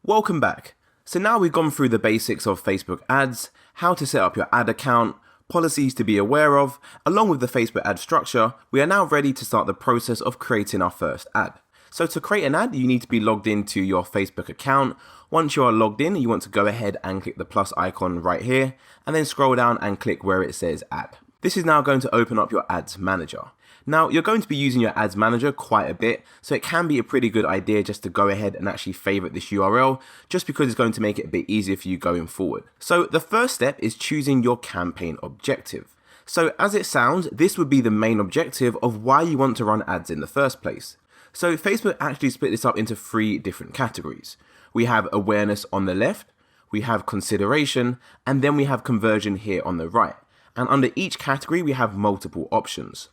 Welcome back. So now we've gone through the basics of Facebook ads, how to set up your ad account, policies to be aware of, along with the Facebook ad structure. We are now ready to start the process of creating our first ad. So to create an ad, you need to be logged into your Facebook account. Once you are logged in, you want to go ahead and click the plus icon right here, and then scroll down and click where it says ad. This is now going to open up your ads manager. Now, you're going to be using your ads manager quite a bit, so it can be a pretty good idea just to go ahead and actually favorite this URL, just because it's going to make it a bit easier for you going forward. So the first step is choosing your campaign objective. So as it sounds, this would be the main objective of why you want to run ads in the first place. So Facebook actually split this up into 3 different categories. We have awareness on the left, we have consideration, and then we have conversion here on the right. And under each category, we have multiple options.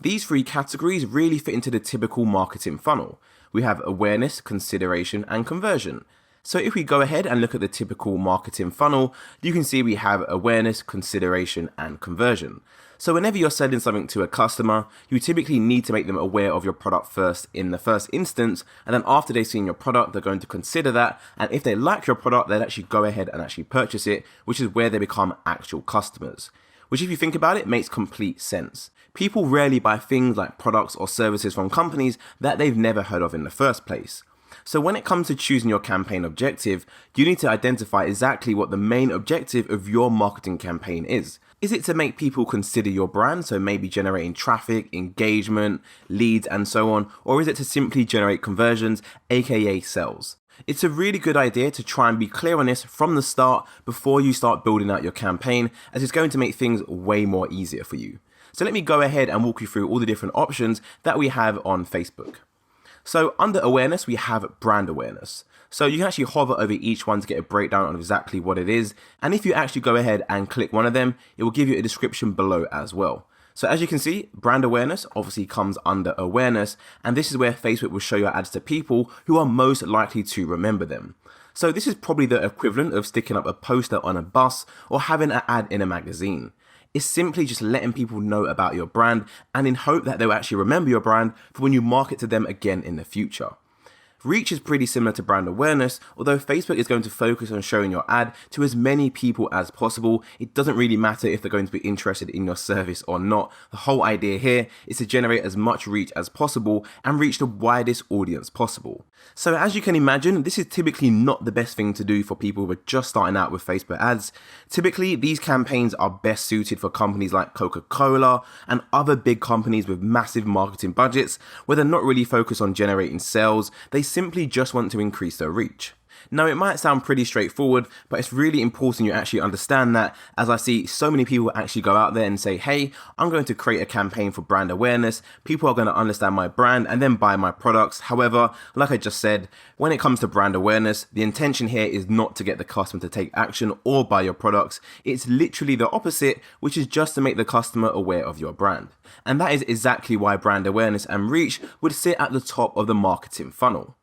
These 3 categories really fit into the typical marketing funnel. We have awareness, consideration, and conversion. So if we go ahead and look at the typical marketing funnel, you can see we have awareness, consideration, and conversion. So whenever you're selling something to a customer, you typically need to make them aware of your product first in the first instance, and then after they've seen your product, they're going to consider that, and if they like your product, they'll actually go ahead and actually purchase it, which is where they become actual customers. Which, if you think about it, makes complete sense. People rarely buy things like products or services from companies that they've never heard of in the first place. So when it comes to choosing your campaign objective, you need to identify exactly what the main objective of your marketing campaign is. Is it to make people consider your brand, so maybe generating traffic, engagement, leads, and so on, or is it to simply generate conversions, aka sales? It's a really good idea to try and be clear on this from the start before you start building out your campaign, as it's going to make things way more easier for you. So let me go ahead and walk you through all the different options that we have on Facebook. So under awareness, we have brand awareness. So you can actually hover over each one to get a breakdown on exactly what it is. And if you actually go ahead and click one of them, it will give you a description below as well. So as you can see, brand awareness obviously comes under awareness, and this is where Facebook will show your ads to people who are most likely to remember them. So this is probably the equivalent of sticking up a poster on a bus or having an ad in a magazine. It's simply just letting people know about your brand and in hope that they'll actually remember your brand for when you market to them again in the future. Reach is pretty similar to brand awareness, although Facebook is going to focus on showing your ad to as many people as possible. It doesn't really matter if they're going to be interested in your service or not. The whole idea here is to generate as much reach as possible and reach the widest audience possible. So as you can imagine, this is typically not the best thing to do for people who are just starting out with Facebook ads. Typically, these campaigns are best suited for companies like Coca-Cola and other big companies with massive marketing budgets, where they're not really focused on generating sales. They simply just want to increase their reach. Now, it might sound pretty straightforward, but it's really important you actually understand that, as I see so many people actually go out there and say, hey, I'm going to create a campaign for brand awareness. People are going to understand my brand and then buy my products. However, like I just said, when it comes to brand awareness, the intention here is not to get the customer to take action or buy your products. It's literally the opposite, which is just to make the customer aware of your brand. And that is exactly why brand awareness and reach would sit at the top of the marketing funnel.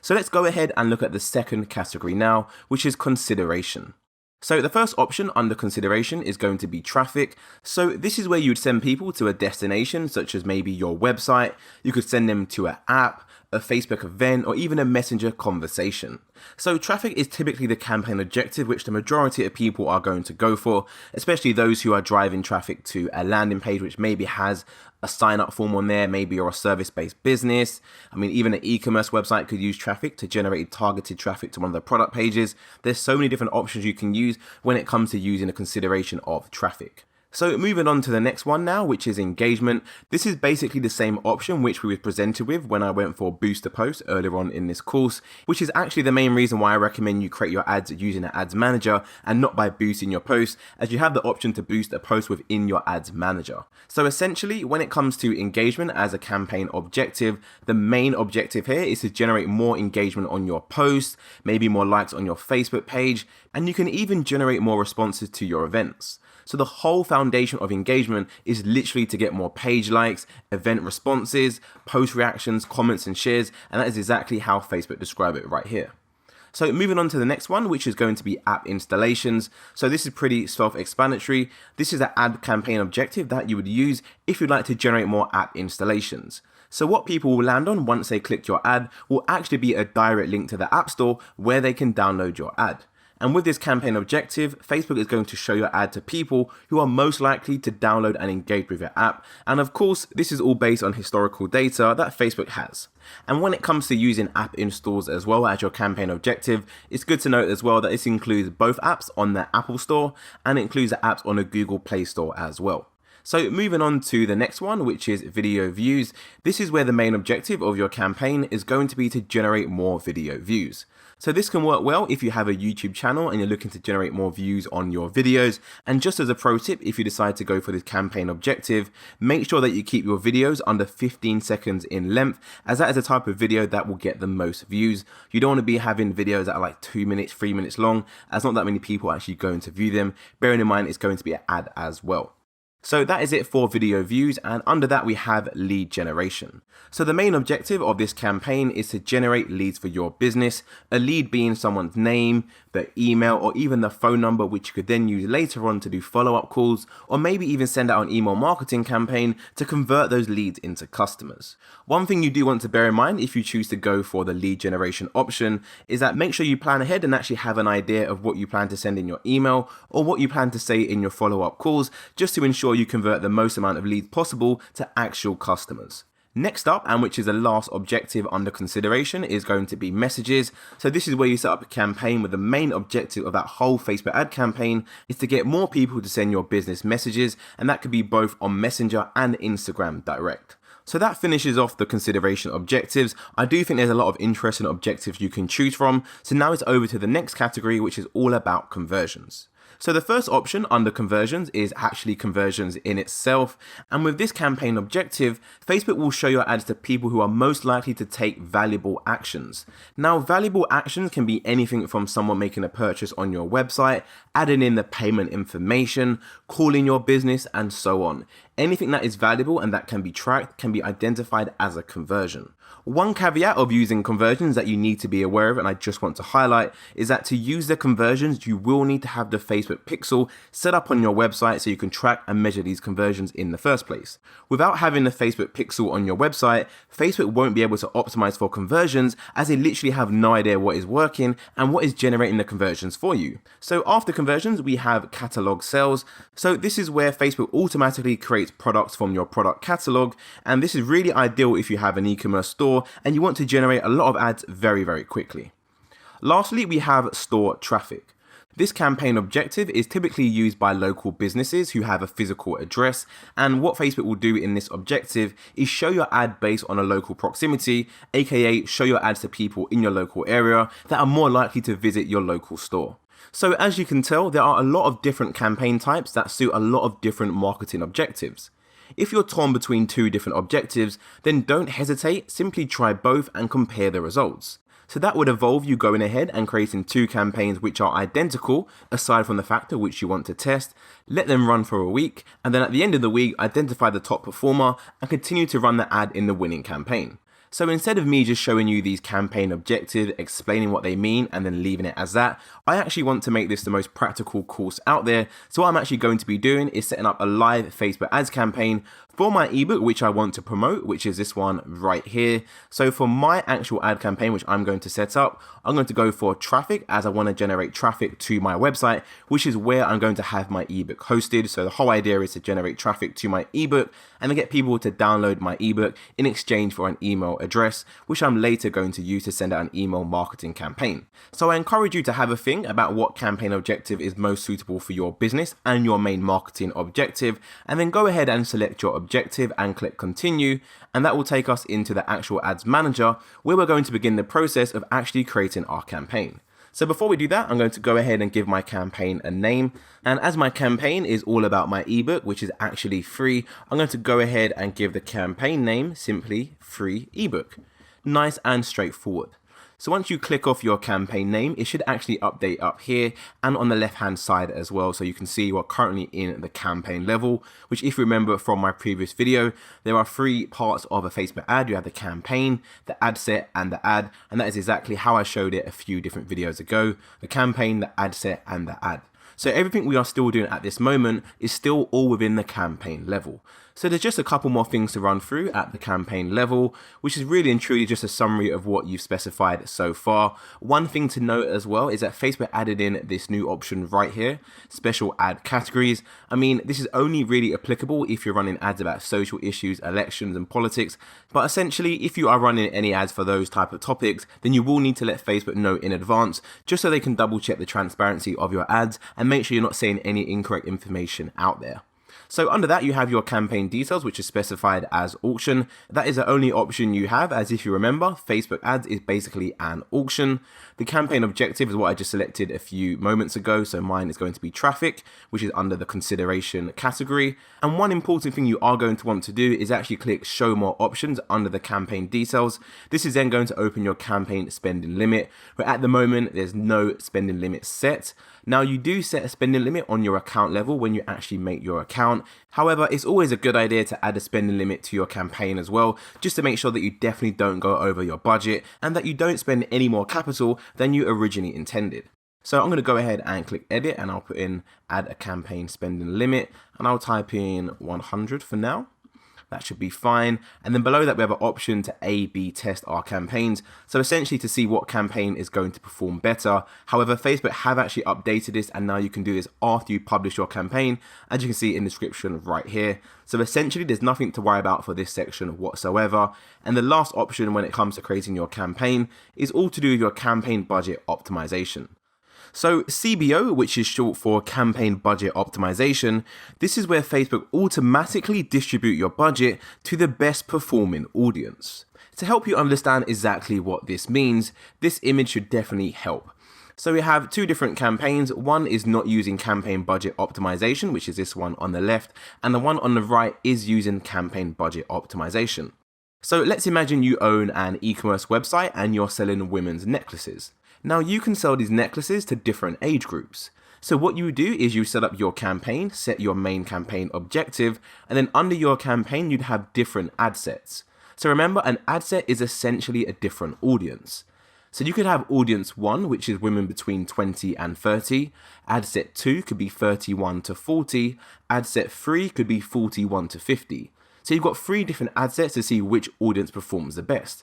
So let's go ahead and look at the second category now, which is consideration. So the first option under consideration is going to be traffic. So this is where you would send people to a destination, such as maybe your website. You could send them to an app, a Facebook event, or even a messenger conversation. So traffic is typically the campaign objective which the majority of people are going to go for, especially those who are driving traffic to a landing page which maybe has a sign up form on there. Maybe you're a service-based business. I mean, even an e-commerce website could use traffic to generate targeted traffic to one of the product pages. There's so many different options you can use when it comes to using a consideration of traffic. So moving on to the next one now, which is engagement. This is basically the same option which we were presented with when I went for booster post earlier on in this course, which is actually the main reason why I recommend you create your ads using an ads manager and not by boosting your posts, as you have the option to boost a post within your ads manager. So essentially, when it comes to engagement as a campaign objective, the main objective here is to generate more engagement on your post, maybe more likes on your Facebook page, and you can even generate more responses to your events. So the whole foundation of engagement is literally to get more page likes, event responses, post reactions, comments and shares, and that is exactly how Facebook describe it right here. So moving on to the next one, which is going to be app installations. So this is pretty self-explanatory. This is an ad campaign objective that you would use if you'd like to generate more app installations. So what people will land on once they click your ad will actually be a direct link to the App Store where they can download your ad. And with this campaign objective, Facebook is going to show your ad to people who are most likely to download and engage with your app. And of course, this is all based on historical data that Facebook has. And when it comes to using app installs as well as your campaign objective, it's good to note as well that this includes both apps on the Apple Store and it includes the apps on the Google Play Store as well. So moving on to the next one, which is video views. This is where the main objective of your campaign is going to be to generate more video views. So this can work well if you have a YouTube channel and you're looking to generate more views on your videos. And just as a pro tip, if you decide to go for this campaign objective, make sure that you keep your videos under 15 seconds in length, as that is the type of video that will get the most views. You don't want to be having videos that are like 2 minutes, 3 minutes long, as not that many people are actually going to view them. Bearing in mind, it's going to be an ad as well. So that is it for video views, and under that we have lead generation. So the main objective of this campaign is to generate leads for your business, a lead being someone's name, their email, or even the phone number, which you could then use later on to do follow-up calls, or maybe even send out an email marketing campaign to convert those leads into customers. One thing you do want to bear in mind if you choose to go for the lead generation option is that make sure you plan ahead and actually have an idea of what you plan to send in your email or what you plan to say in your follow-up calls, just to ensure you convert the most amount of leads possible to actual customers. Next up, and which is the last objective under consideration, is going to be messages. So this is where you set up a campaign with the main objective of that whole Facebook ad campaign is to get more people to send your business messages, and that could be both on Messenger and Instagram Direct. So that finishes off the consideration objectives. I do think there's a lot of interesting objectives you can choose from. So now it's over to the next category, which is all about conversions. So the first option under conversions is actually conversions in itself. And with this campaign objective, Facebook will show your ads to people who are most likely to take valuable actions. Now, valuable actions can be anything from someone making a purchase on your website, adding in the payment information, calling your business, and so on. Anything that is valuable and that can be tracked can be identified as a conversion. One caveat of using conversions that you need to be aware of, and I just want to highlight, is that to use the conversions, you will need to have the Facebook pixel set up on your website so you can track and measure these conversions in the first place. Without having the Facebook pixel on your website, Facebook won't be able to optimize for conversions, as they literally have no idea what is working and what is generating the conversions for you. So after conversions, we have catalog sales. So this is where Facebook automatically creates products from your product catalog, and this is really ideal if you have an e-commerce store and you want to generate a lot of ads very, very quickly. Lastly, we have store traffic. This campaign objective is typically used by local businesses who have a physical address, and what Facebook will do in this objective is show your ad based on a local proximity, aka show your ads to people in your local area that are more likely to visit your local store. So as you can tell, there are a lot of different campaign types that suit a lot of different marketing objectives. If you're torn between two different objectives, then don't hesitate, simply try both and compare the results. So that would involve you going ahead and creating two campaigns which are identical, aside from the factor which you want to test, let them run for a week, and then at the end of the week, identify the top performer and continue to run the ad in the winning campaign. So instead of me just showing you these campaign objectives, explaining what they mean, and then leaving it as that, I actually want to make this the most practical course out there. So what I'm actually going to be doing is setting up a live Facebook ads campaign for my ebook, which I want to promote, which is this one right here. So for my actual ad campaign, which I'm going to set up, I'm going to go for traffic, as I want to generate traffic to my website, which is where I'm going to have my ebook hosted. So the whole idea is to generate traffic to my ebook and then get people to download my ebook in exchange for an email address, which I'm later going to use to send out an email marketing campaign. So I encourage you to have a think about what campaign objective is most suitable for your business and your main marketing objective, and then go ahead and select your objective and click continue, and that will take us into the actual ads manager where we're going to begin the process of actually creating our campaign. So before we do that, I'm going to go ahead and give my campaign a name. And as my campaign is all about my ebook, which is actually free, I'm going to go ahead and give the campaign name simply free ebook. Nice and straightforward. So once you click off your campaign name, it should actually update up here and on the left hand side as well. So you can see we're currently in the campaign level, which if you remember from my previous video, there are three parts of a Facebook ad. You have the campaign, the ad set, and the ad. And that is exactly how I showed it a few different videos ago. The campaign, the ad set, and the ad. So everything we are still doing at this moment is still all within the campaign level. So there's just a couple more things to run through at the campaign level, which is really and truly just a summary of what you've specified so far. One thing to note as well is that Facebook added in this new option right here, special ad categories. I mean, this is only really applicable if you're running ads about social issues, elections and politics, but essentially if you are running any ads for those type of topics, then you will need to let Facebook know in advance, just so they can double check the transparency of your ads and make sure you're not saying any incorrect information out there. So under that, you have your campaign details, which is specified as auction. That is the only option you have, as if you remember, Facebook ads is basically an auction. The campaign objective is what I just selected a few moments ago. So mine is going to be traffic, which is under the consideration category. And one important thing you are going to want to do is actually click show more options under the campaign details. This is then going to open your campaign spending limit, where at the moment there's no spending limit set. Now you do set a spending limit on your account level when you actually make your account. However, it's always a good idea to add a spending limit to your campaign as well, just to make sure that you definitely don't go over your budget and that you don't spend any more capital than you originally intended. So I'm going to go ahead and click edit, and I'll put in add a campaign spending limit, and I'll type in 100 for now. That should be fine. And then below that, we have an option to A/B test our campaigns. So essentially to see what campaign is going to perform better. However, Facebook have actually updated this, and now you can do this after you publish your campaign, as you can see in the description right here. So essentially there's nothing to worry about for this section whatsoever. And the last option when it comes to creating your campaign is all to do with your campaign budget optimization. So CBO, which is short for campaign budget optimization, this is where Facebook automatically distribute your budget to the best performing audience. To help you understand exactly what this means, this image should definitely help. So we have two different campaigns. One is not using campaign budget optimization, which is this one on the left, and the one on the right is using campaign budget optimization. So let's imagine you own an e-commerce website and you're selling women's necklaces. Now you can sell these necklaces to different age groups. So what you do is you set up your campaign, set your main campaign objective, and then under your campaign you'd have different ad sets. So remember, an ad set is essentially a different audience. So you could have audience 1, which is women between 20 and 30, ad set 2 could be 31 to 40, ad set 3 could be 41 to 50. So you've got 3 different ad sets to see which audience performs the best.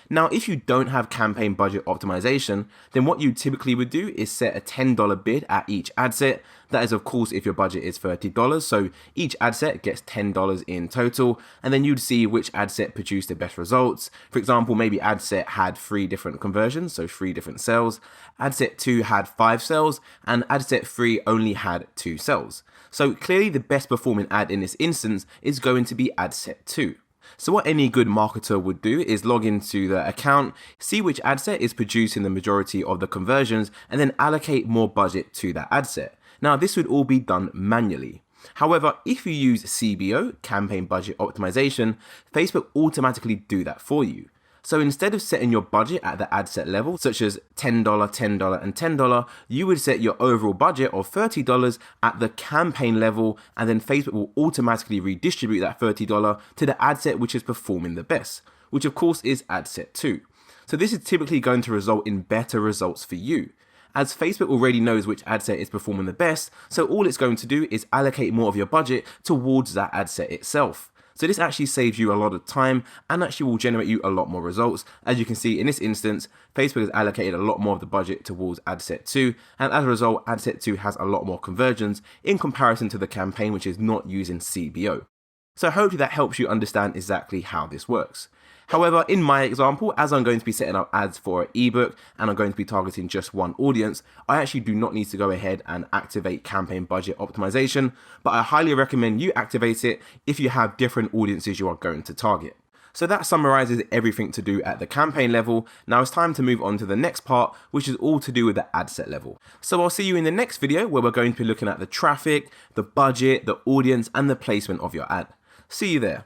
Now, if you don't have campaign budget optimization, then what you typically would do is set a $10 bid at each ad set. That is, of course, if your budget is $30. So each ad set gets $10 in total, and then you'd see which ad set produced the best results. For example, maybe ad set had 3 different conversions, so 3 different sales. Ad set 2 had 5 sales, and ad set 3 only had 2 sales. So clearly the best performing ad in this instance is going to be ad set 2. So what any good marketer would do is log into the account, see which ad set is producing the majority of the conversions, and then allocate more budget to that ad set. Now this would all be done manually. However, if you use CBO, campaign budget optimization, Facebook automatically do that for you. So instead of setting your budget at the ad set level, such as $10, $10, and $10, you would set your overall budget of $30 at the campaign level, and then Facebook will automatically redistribute that $30 to the ad set which is performing the best, which of course is ad set 2. So this is typically going to result in better results for you, as Facebook already knows which ad set is performing the best, so all it's going to do is allocate more of your budget towards that ad set itself. So this actually saves you a lot of time and actually will generate you a lot more results. As you can see in this instance, Facebook has allocated a lot more of the budget towards ad set 2, and as a result, ad set 2 has a lot more conversions in comparison to the campaign which is not using CBO. So hopefully that helps you understand exactly how this works. However, in my example, as I'm going to be setting up ads for an ebook and I'm going to be targeting just one audience, I actually do not need to go ahead and activate campaign budget optimization, but I highly recommend you activate it if you have different audiences you are going to target. So that summarizes everything to do at the campaign level. Now it's time to move on to the next part, which is all to do with the ad set level. So I'll see you in the next video where we're going to be looking at the traffic, the budget, the audience, and the placement of your ad. See you there.